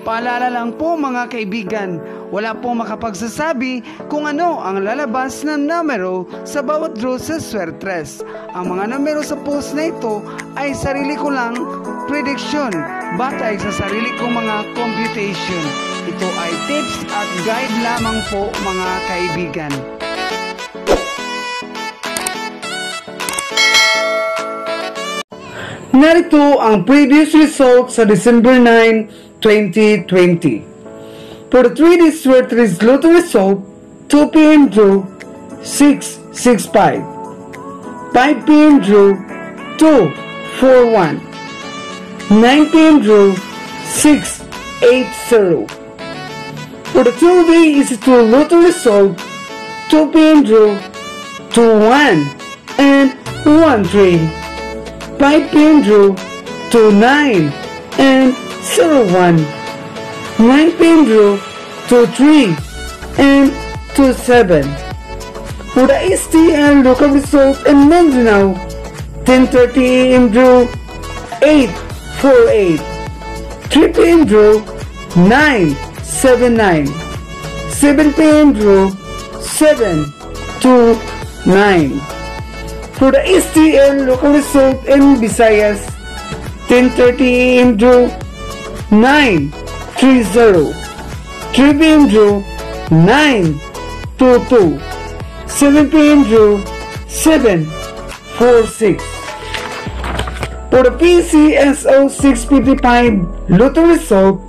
Paalala lang po mga kaibigan, wala pong makapagsasabi kung ano ang lalabas na numero sa bawat draw sa Swertres. Ang mga numero sa post na ito ay sarili ko lang prediction batay sa sarili kong mga computation. Ito ay tips at guide lamang po mga kaibigan. Narito ang previous result sa December 9, 2020. For the 3D Swertres Lotto result, 2 p.m. draw 665, 5 p.m. draw 241, 9 p.m. draw 680. For the 2D EZ2 Lotto result, 2 p.m. draw 21 and 13, 5 p.m. draw 29 and 01, 9 p.m. draw 23 and 27. For the STL local result in Mindanao, 10:30 a.m. draw 848, 3 p.m. draw 979, 7 p.m. draw 729. For the STL local result in Visayas, 10:30 a.m. draw 930, 3 p.m. draw 922, 7 p.m. draw 746. For the PCSO 655 Lotto result,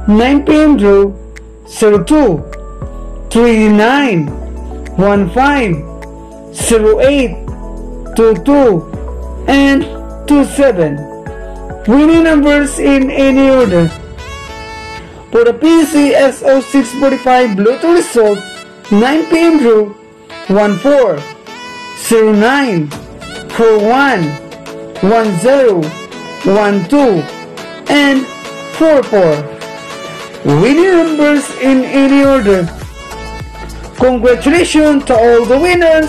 9 p.m. draw 02, 39, 15, 08, 22 and 27. Winning numbers in any order. For the PCSO 645 Lotto result, 9 p.m. draw 14, 09, 41, 10, 12 and 44. Winning numbers in any order. Congratulations to all the winners!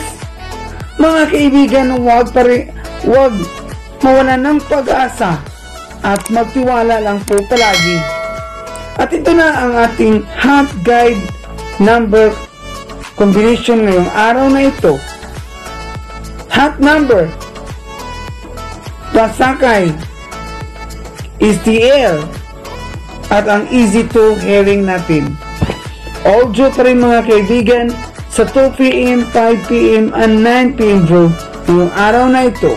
Mga kaibigan, huwag mawalan ng pag-asa at magtiwala lang po palagi. At ito na ang ating hot guide number combination ngayong araw na ito. Hot number, Pasakay, STL, at ang easy to hearing natin. Audio pa rin mga kaibigan sa 2 p.m., 5 p.m. and 9 p.m. draw ngayong araw na ito.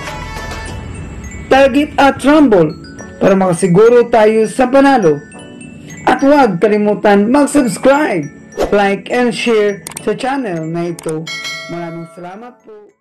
Target at rumble para makasiguro tayo sa panalo. At huwag kalimutan mag-subscribe, like and share sa channel na ito. Maraming salamat po.